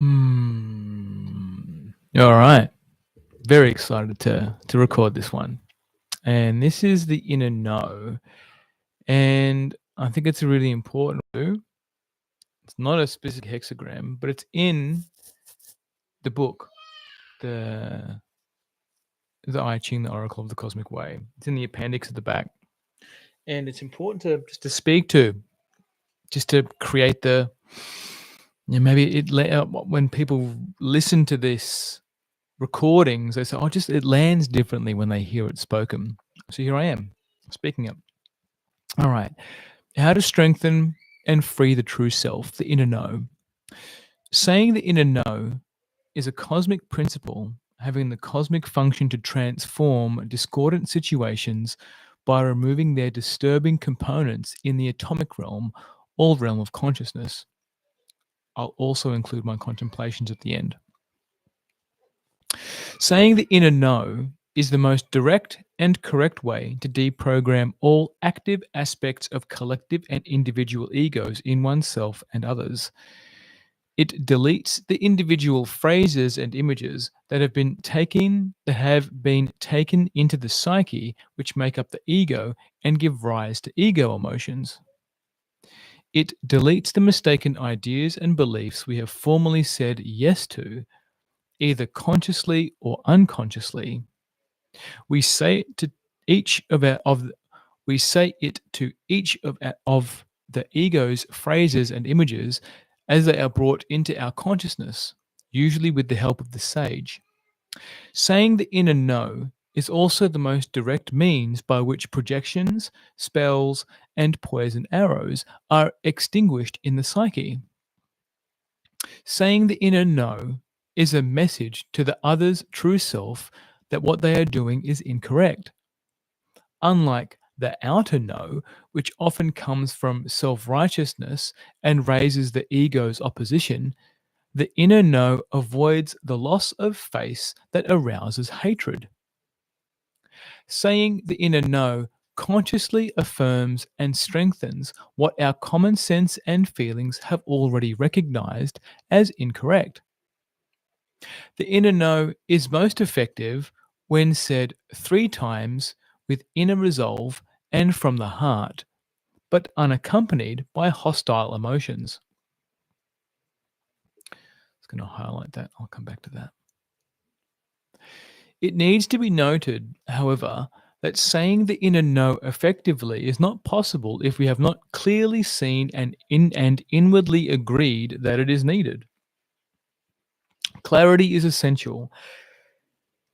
All right. Very excited to record this one. And this is the inner know. And I think it's a really important clue. It's not a specific hexagram, but it's in the book, the the I Ching, the Oracle of the Cosmic Way. It's in the appendix at the back. And it's important to just to speak to, just to create the maybe when people listen to this recordings, they say, "Oh, just it lands differently when they hear it spoken." So here I am, speaking up. All right. How to strengthen and free the true self, the inner know. Saying the inner know is a cosmic principle having the cosmic function to transform discordant situations by removing their disturbing components in the atomic realm or realm of consciousness. I'll also include my contemplations at the end. Saying the inner know is the most direct and correct way to deprogram all active aspects of collective and individual egos in oneself and others. It deletes the individual phrases and images that have been taken into the psyche, which make up the ego and give rise to ego emotions. It deletes the mistaken ideas and beliefs we have formerly said yes to, either consciously or unconsciously. We say it to each of our of the- we say it to each of the ego's phrases and images as they are brought into our consciousness, usually with the help of the sage. Saying the inner know is also the most direct means by which projections, spells, and poison arrows are extinguished in the psyche. Saying the inner know is a message to the other's true self that what they are doing is incorrect. Unlike the outer know, which often comes from self righteousness and raises the ego's opposition, the inner know avoids the loss of face that arouses hatred. Saying the inner know consciously affirms and strengthens what our common sense and feelings have already recognized as incorrect. The inner know is most effective when said 3 times with inner resolve and from the heart, but unaccompanied by hostile emotions. Just going to highlight that. I'll come back to that. It needs to be noted, however, that saying the inner know effectively is not possible if we have not clearly seen and inwardly agreed that it is needed. Clarity is essential.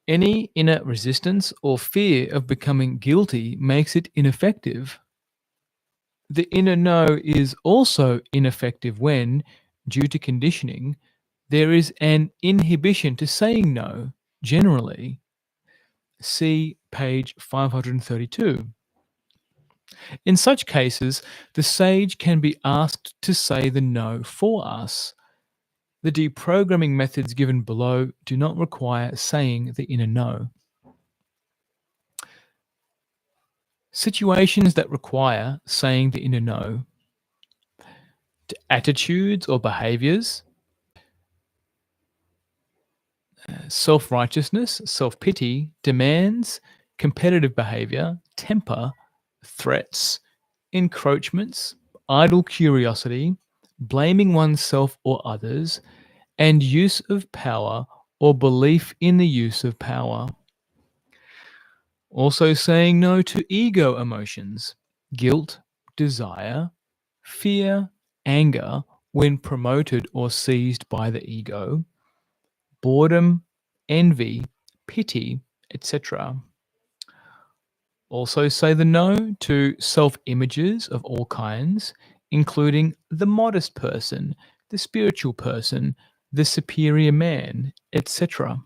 Any inner resistance or fear of becoming guilty makes it ineffective. The inner know is also ineffective when, due to conditioning, there is an inhibition to saying no, generally. See page 532. In such cases, the sage can be asked to say the no for us. The deprogramming methods given below do not require saying the inner no. Situations that require saying the inner no: attitudes or behaviors, self righteousness, self pity, demands, competitive behavior, temper, threats, encroachments, idle curiosity, blaming oneself or others, and use of power or belief in the use of power. Also, saying no to ego emotions, guilt, desire, fear, anger when promoted or seized by the ego, boredom, envy, pity, etc. Also, say the no to self images of all kinds, including the modest person, the spiritual person, the superior man, etc.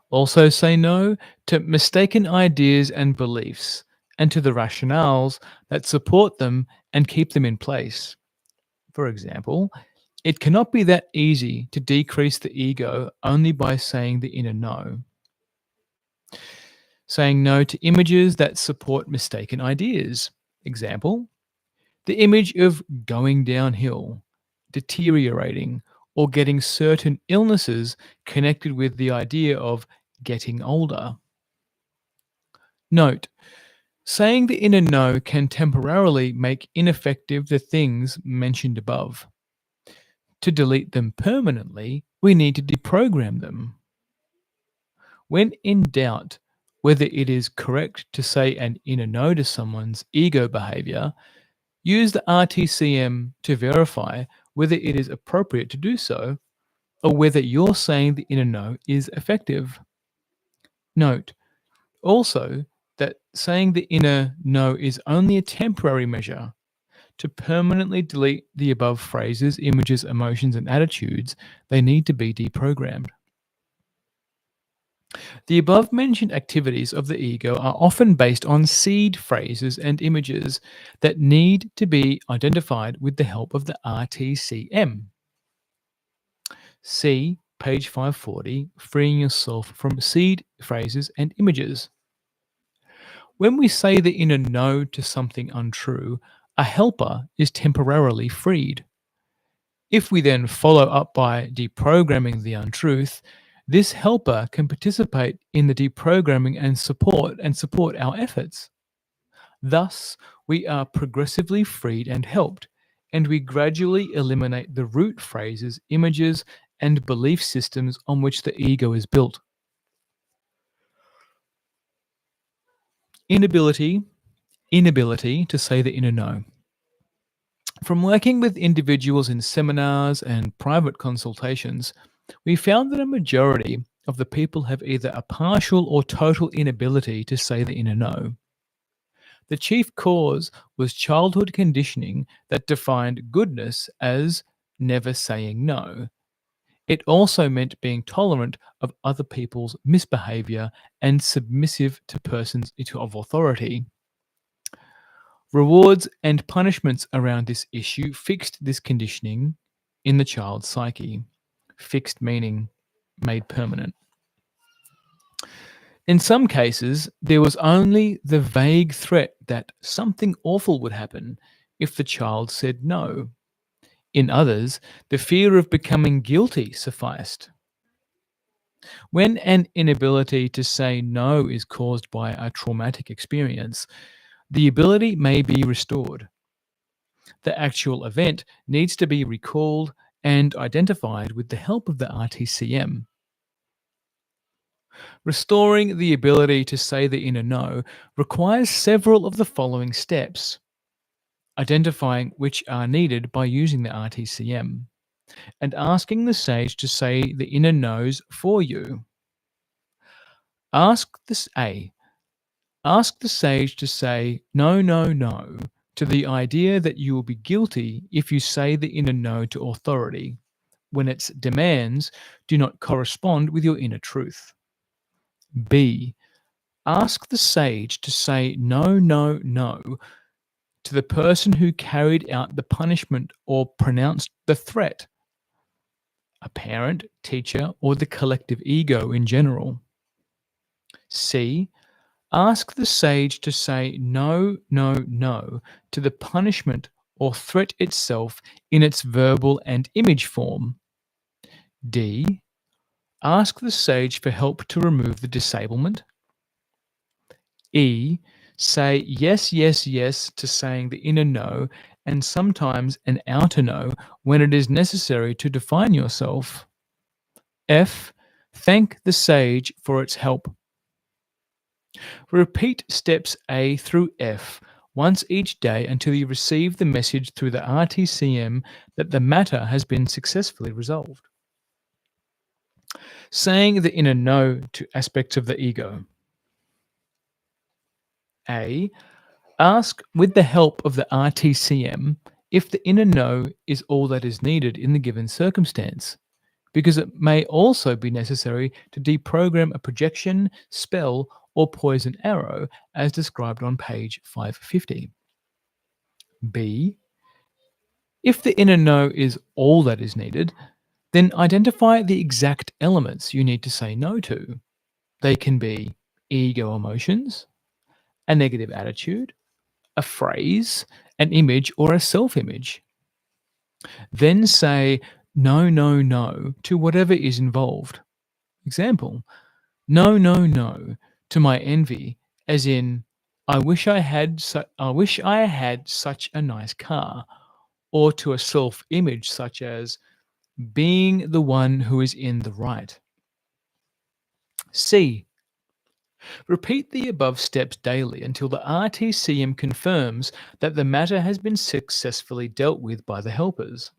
Also, say no to mistaken ideas and beliefs, and to the rationales that support them and keep them in place. For example, it cannot be that easy to decrease the ego only by saying the inner no. Saying no to images that support mistaken ideas. Example, the image of going downhill, deteriorating, or getting certain illnesses connected with the idea of getting older. Note, saying the inner no can temporarily make ineffective the things mentioned above. To delete them permanently, we need to deprogram them. When in doubt whether it is correct to say an inner no to someone's ego behavior, use the RTCM to verify whether it is appropriate to do so or whether your saying the inner no is effective. Note also that saying the inner no is only a temporary measure. To permanently delete the above phrases, images, emotions, and attitudes, they need to be deprogrammed. The above mentioned activities of the ego are often based on seed phrases and images that need to be identified with the help of the RTCM. See page 540, Freeing Yourself from Seed Phrases and Images. When we say the inner no to something untrue, a helper is temporarily freed. If we then follow up by deprogramming the untruth, this helper can participate in the deprogramming and support our efforts. Thus, we are progressively freed and helped, and we gradually eliminate the root phrases, images, and belief systems on which the ego is built. Inability to say the inner no. From working with individuals in seminars and private consultations, we found that a majority of the people have either a partial or total inability to say the inner no. The chief cause was childhood conditioning that defined goodness as never saying no. It also meant being tolerant of other people's misbehavior and submissive to persons of authority. Rewards and punishments around this issue fixed this conditioning in the child's psyche. Fixed meaning made permanent. In some cases, there was only the vague threat that something awful would happen if the child said no. In others, the fear of becoming guilty sufficed. When an inability to say no is caused by a traumatic experience, the ability may be restored. The actual event needs to be recalled and identified with the help of the RTCM. Restoring the ability to say the inner no requires several of the following steps, identifying which are needed by using the RTCM, and asking the sage to say the inner no's for you. Ask this A. Ask the sage to say no, no, no to the idea that you will be guilty if you say the inner no to authority when its demands do not correspond with your inner truth. B. Ask the sage to say no, no, no to the person who carried out the punishment or pronounced the threat, a parent, teacher, or the collective ego in general. C. Ask the sage to say no, no, no to the punishment or threat itself in its verbal and image form. D. Ask the sage for help to remove the disablement. E. Say yes, yes, yes to saying the inner no and sometimes an outer no when it is necessary to define yourself. F. Thank the sage for its help. Repeat steps A through F once each day until you receive the message through the RTCM that the matter has been successfully resolved. Saying the inner no to aspects of the ego. A. Ask with the help of the RTCM if the inner no is all that is needed in the given circumstance, because it may also be necessary to deprogram a projection, spell, or poison arrow as described on page 550. B. If the inner no is all that is needed, then identify the exact elements you need to say no to. They can be ego emotions, a negative attitude, a phrase, an image, or a self image. Then say no, no, no to whatever is involved. Example: no, no, no to my envy, as in I wish I had such a nice car, or to a self-image such as being the one who is in the right. C. Repeat the above steps daily until the RTCM confirms that the matter has been successfully dealt with by the helpers.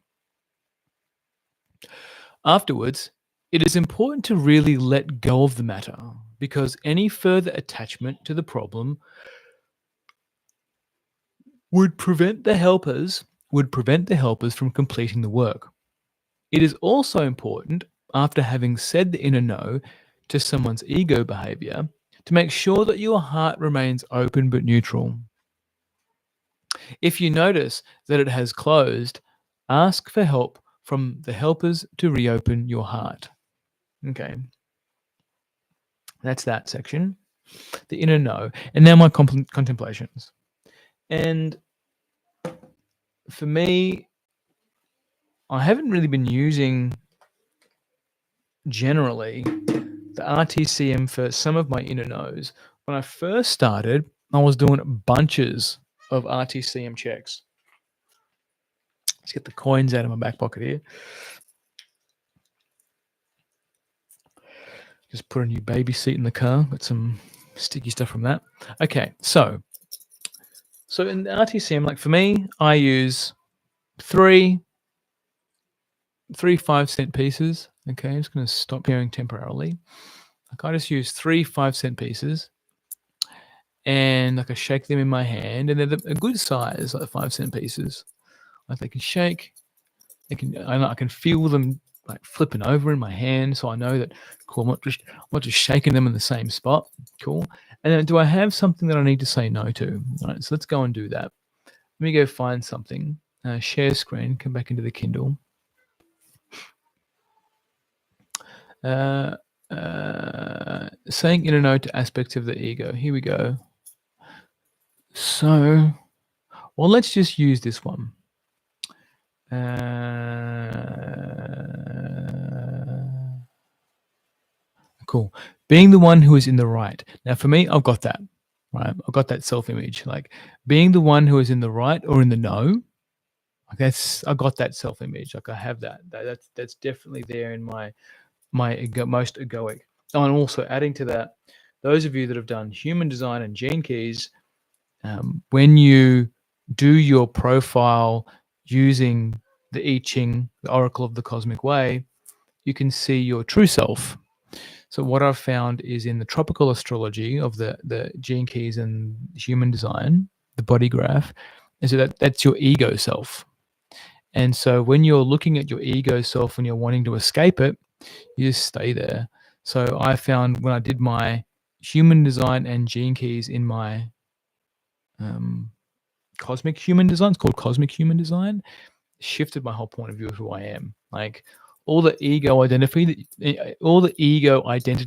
Afterwards, it is important to really let go of the matter, because any further attachment to the problem would prevent the helpers from completing the work. It is also important, after having said the inner no to someone's ego behavior, to make sure that your heart remains open but neutral. If you notice that it has closed, ask for help from the helpers to reopen your heart. Okay, that's that section. The inner no. And now my contemplations. And for me, I haven't really been using generally the RTCM for some of my inner no's. When I first started, I was doing bunches of RTCM checks. Let's get the coins out of my back pocket here. Just put a new baby seat in the car. Got some sticky stuff from that. Okay, so in the RTCM, like for me, I use three 5-cent pieces. Okay, I'm just going to stop sharing temporarily. Like I just use 3 5-cent pieces, and like I shake them in my hand, and they're a good size, like 5-cent pieces. Like they can shake. I can feel them like flipping over in my hand, so I know that cool. I'm not just shaking them in the same spot. Cool. And then, do I have something that I need to say no to? All right, so let's go and do that. Let me go find something. Share screen. Come back into the Kindle. Saying in a no to aspects of the ego. Here we go. So, well, let's just use this one. Cool. Being the one who is in the right. Now, for me, I've got that. Right, I've got that self-image. Like being the one who is in the right or in the no. Like I got that self-image. Like I have that. That's definitely there in my most egoic. Oh, and also adding to that, those of you that have done human design and gene keys, when you do your profile using the I Ching, the Oracle of the Cosmic Way, you can see your true self. So what I've found is in the tropical astrology of the gene keys and human design, the body graph, is that's your ego self. And so when you're looking at your ego self and you're wanting to escape it, you just stay there. So I found when I did my human design and gene keys in my cosmic human design, it's called cosmic human design, shifted my whole point of view of who I am. Like all the ego identity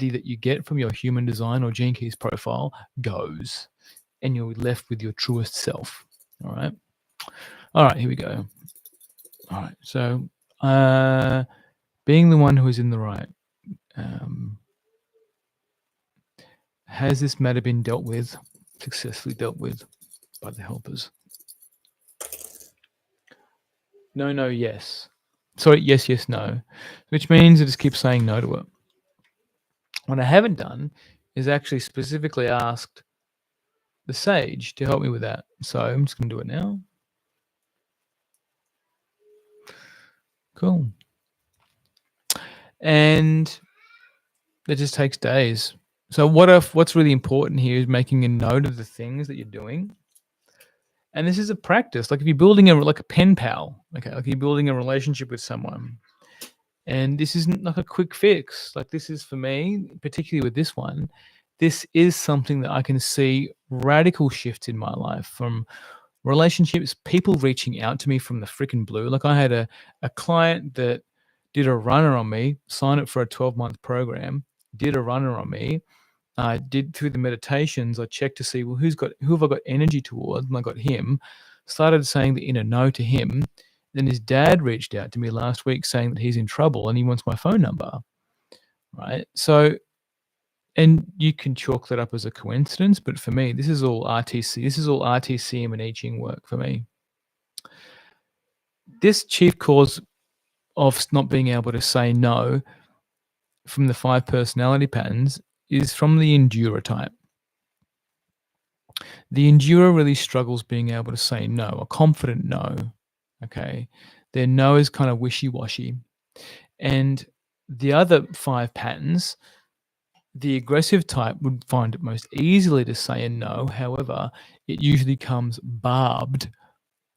that you get from your human design or gene keys profile goes, and you're left with your truest self. All right, here we go. All right, so being the one who is in the right. Has this matter been successfully dealt with by the helpers? No, no, yes. Sorry, yes, yes, no. Which means I just keep saying no to it. What I haven't done is actually specifically asked the sage to help me with that. So I'm just going to do it now. Cool. And it just takes days. So what's really important here is making a note of the things that you're doing. And this is a practice. Like if you're building a pen pal, okay, like you're building a relationship with someone, and this isn't like a quick fix. Like this is for me, particularly with this one, this is something that I can see radical shifts in my life from relationships, people reaching out to me from the freaking blue. Like I had a client that did a runner on me, signed up for a 12-month program, did a runner on me. I did through the meditations, I checked to see, well, who have I got energy towards? And I got him. Started saying the inner no to him. then his dad reached out to me last week saying that he's in trouble and he wants my phone number, right? So, and you can chalk that up as a coincidence, but for me, this is all RTC. This is all RTCM and I Ching work for me. This chief cause of not being able to say no from the 5 personality patterns is from the endurer type. The endurer really struggles being able to say no, a confident no. Okay. Their no is kind of wishy washy. And the other 5 patterns, the aggressive type would find it most easily to say a no. However, it usually comes barbed,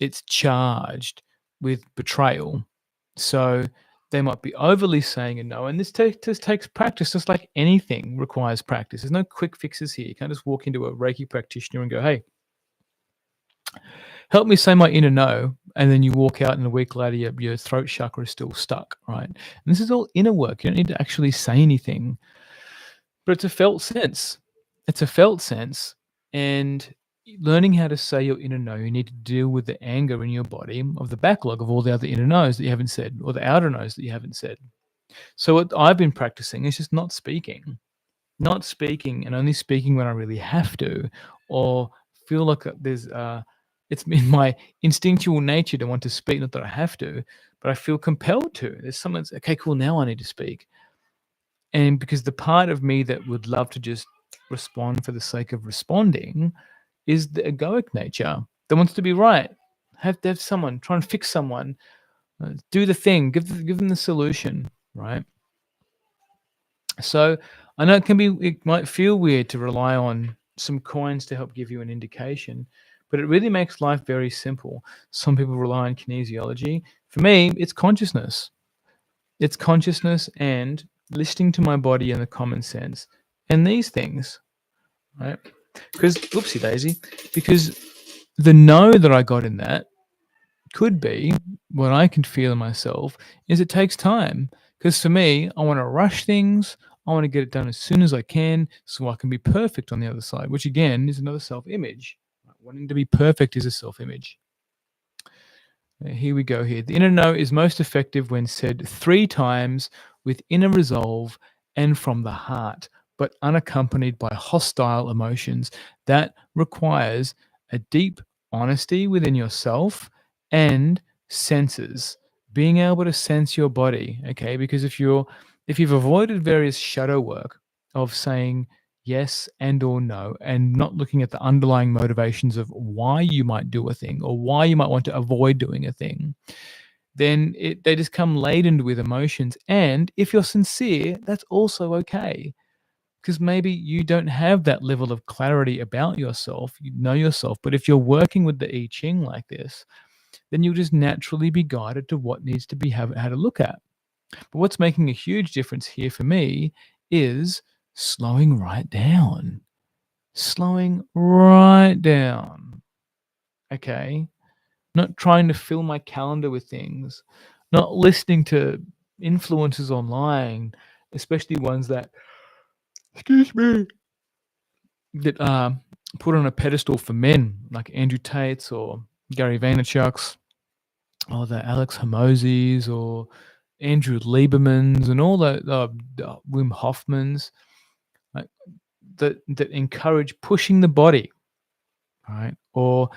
it's charged with betrayal. So they might be overly saying a no. And this takes practice, just like anything requires practice. There's no quick fixes here. You can't just walk into a Reiki practitioner and go, hey, help me say my inner no. And then you walk out and a week later, your throat chakra is still stuck, right? And this is all inner work. You don't need to actually say anything, but it's a felt sense. It's a felt sense. And learning how to say your inner no, you need to deal with the anger in your body of the backlog of all the other inner no's that you haven't said, or the outer no's that you haven't said. So what I've been practicing is just not speaking and only speaking when I really have to, or feel like there's it's in my instinctual nature to want to speak, not that I have to, but I feel compelled to. There's something that's okay, cool, now I need to speak. And because the part of me that would love to just respond for the sake of responding is the egoic nature that wants to be right. Have to have someone, try and fix someone, do the thing, give them the solution, right? So I know it might feel weird to rely on some coins to help give you an indication, but it really makes life very simple. Some people rely on kinesiology. For me, it's consciousness. It's consciousness and listening to my body and the common sense and these things, right? Because, whoopsie daisy, because the no that I got in that could be what I can feel in myself is it takes time. Because for me, I want to rush things. I want to get it done as soon as I can so I can be perfect on the other side, which again is another self-image. Wanting to be perfect is a self-image. Here we go here. The inner no is most effective when said 3 times with inner resolve and from the heart, but unaccompanied by hostile emotions. That requires a deep honesty within yourself and senses, being able to sense your body, okay? Because if you've avoided various shadow work of saying yes and or no and not looking at the underlying motivations of why you might do a thing or why you might want to avoid doing a thing, then they just come laden with emotions. And if you're sincere, that's also okay, because maybe you don't have that level of clarity about yourself, you know yourself. But if you're working with the I Ching like this, then you'll just naturally be guided to what needs to be how to look at. But what's making a huge difference here for me is slowing right down. Slowing right down. Okay. Not trying to fill my calendar with things, not listening to influencers online, especially ones that, excuse me, that are put on a pedestal for men, like Andrew Tate's or Gary Vaynerchuk's or the Alex Hormozis or Andrew Lieberman's and all the Wim Hoffman's, like, that encourage pushing the body, right? Or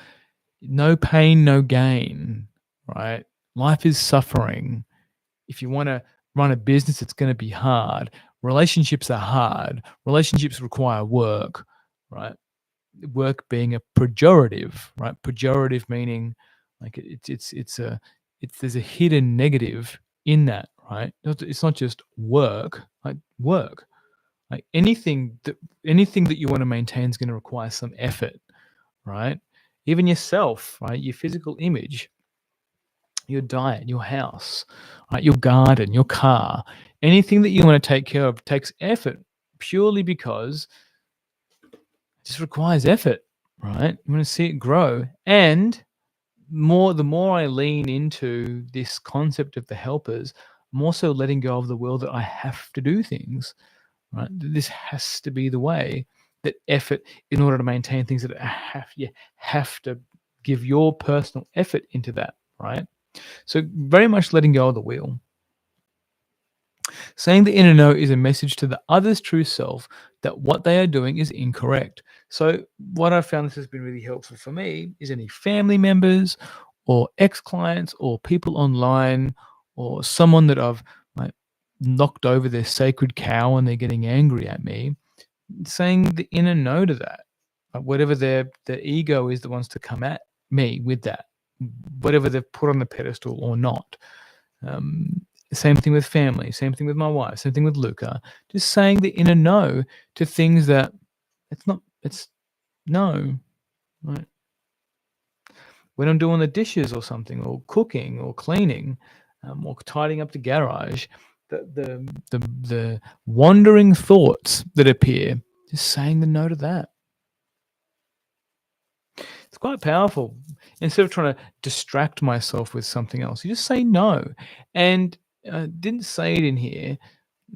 no pain, no gain, right? Life is suffering. If you want to run a business, it's going to be hard. Relationships are hard. Relationships require work, right? Work being a pejorative, right? Pejorative meaning like there's a hidden negative in that, right? It's not just work, like work. Like anything that you want to maintain is going to require some effort, right? Even yourself, right? Your physical image, your diet, your house, right? Your garden, your car, anything that you want to take care of takes effort purely because it just requires effort, right? You want to see it grow. And the more I lean into this concept of the helpers, I'm also letting go of the world that I have to do things, right? This has to be the way that effort in order to maintain things that you have to give your personal effort into that, right? So, very much letting go of the wheel. Saying the inner no is a message to the other's true self that what they are doing is incorrect. So, what I found this has been really helpful for me is any family members or ex clients or people online or someone that I've like knocked over their sacred cow and they're getting angry at me, saying the inner no to that. Whatever their ego is that wants to come at me with that, whatever they've put on the pedestal or not. Um, Same thing with family, same thing with my wife, same thing with Luca. Just saying the inner no to things that it's no. Right? When I'm doing the dishes or something, or cooking or cleaning, or tidying up the garage, the wandering thoughts that appear, just saying the no to that. It's quite powerful. Instead of trying to distract myself with something else, you just say no. And didn't say it in here,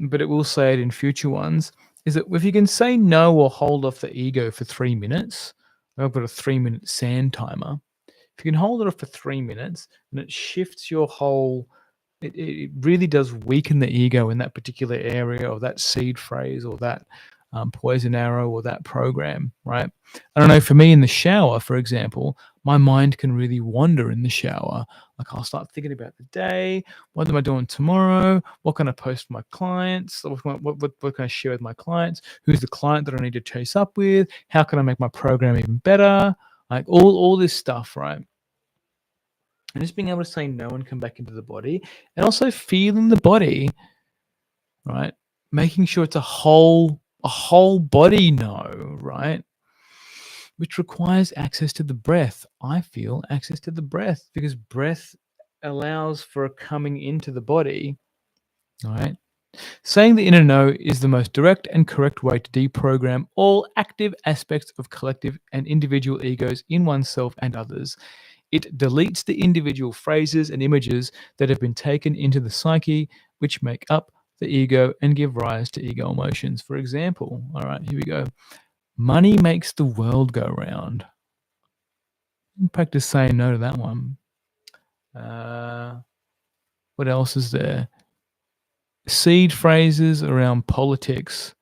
but it will say it in future ones. Is that if you can say no or hold off the ego for 3 minutes, I've got a 3 minute sand timer. If you can hold it off for 3 minutes, and it shifts your whole it really does weaken the ego in that particular area or that seed phrase or that poison arrow or that program, right? I don't know. For me, in the shower, for example, my mind can really wander in the shower. Like I'll start thinking about the day. What am I doing tomorrow? What can I post for my clients? What can I share with my clients? Who's the client that I need to chase up with? How can I make my program even better? Like all this stuff, right? And just being able to say no and come back into the body, and also feeling the body, right? Making sure it's a whole body no, right? Which requires access to the breath. I feel access to the breath because breath allows for a coming into the body, right? Saying the inner no is the most direct and correct way to deprogram all active aspects of collective and individual egos in oneself and others. It deletes the individual phrases and images that have been taken into the psyche, which make up the ego and give rise to ego emotions. For example, all right, here we go. Money makes the world go round. Practice saying no to that one. What else is there? Seed phrases around politics.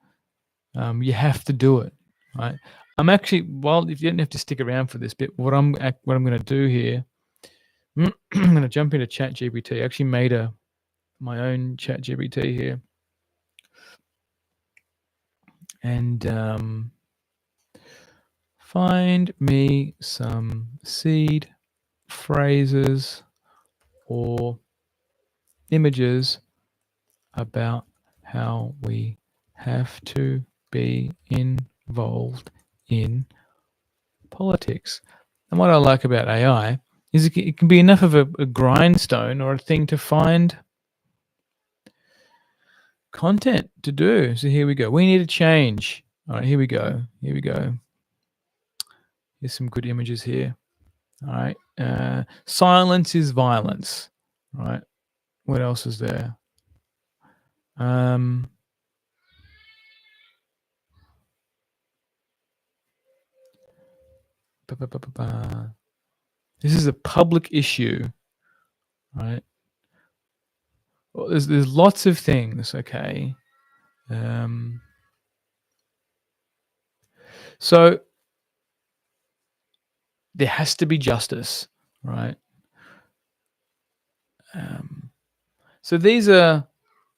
You have to do it, right? I'm actually, well, if you don't have to stick around for this bit, what I'm going to do here, I'm going to jump into ChatGPT. I actually made my own ChatGPT here, and find me some seed phrases or images about how we have to be involved in politics. And what I like about AI is it can be enough of a grindstone or a thing to find content to do. So here we go. We need a change. All right, here we go. Here we go. Here's some good images here. All right. Silence is violence. All right. What else is there? This is a public issue. Right. Well, there's lots of things. Okay. So there has to be justice, right? So these are,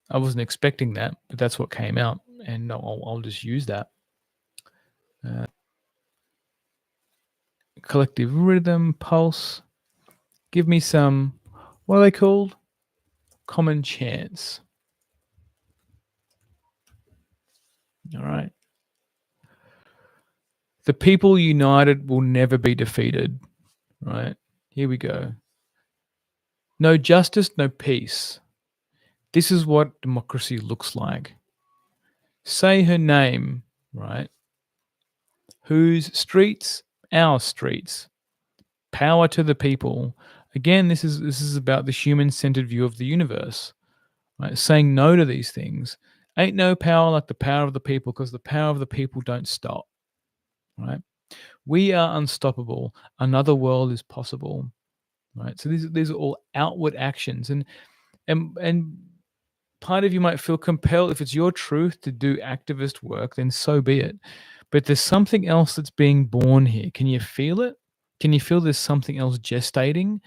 I wasn't expecting that, but that's what came out, and I'll just use that. Collective rhythm, pulse. Give me some, what are they called? Common chance. All right. The people united will never be defeated, right? Here we go. No justice, no peace. This is what democracy looks like. Say her name, right? Whose streets? Our streets. Power to the people. Again, this is about the human-centered view of the universe. Right? Saying no to these things. Ain't no power like the power of the people, because the power of the people don't stop. Right? We are unstoppable. Another world is possible. right? So these are all outward actions, and part of you might feel compelled, if it's your truth to do activist work, then so be it. But there's something else that's being born here. Can you feel it? Can you feel there's something else gestating?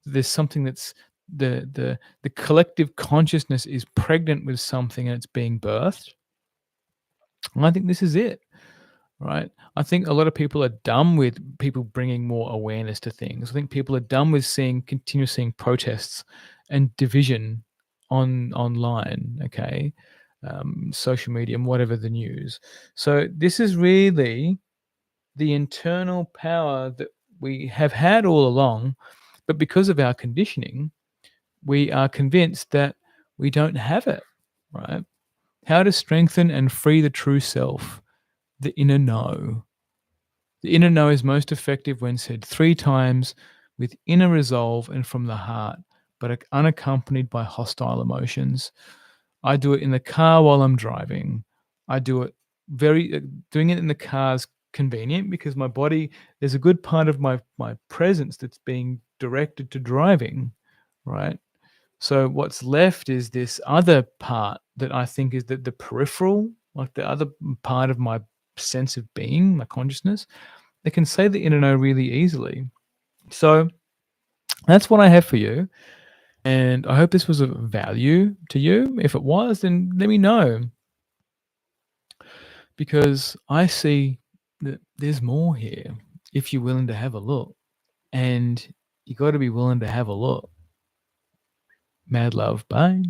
There's something that's the collective consciousness is pregnant with something and it's being birthed. And I think this is it, right? I think a lot of people are done with people bringing more awareness to things. I think people are done with seeing protests and division online. Okay, social media and whatever the news. So this is really the internal power that we have had all along, but because of our conditioning, we are convinced that we don't have it. Right? How to strengthen and free the true self, the inner know. The inner know is most effective when said 3 times with inner resolve and from the heart, but unaccompanied by hostile emotions. I do it in the car while I'm driving. I do it doing it in the car is convenient because my body, there's a good part of my presence that's being directed to driving, right? So what's left is this other part that I think is the peripheral, like the other part of my sense of being, my consciousness. They can say the inner know really easily. So that's what I have for you. And I hope this was of value to you. If it was, then let me know because I see that there's more here if you're willing to have a look. And you got to be willing to have a look. Mad love. Bye.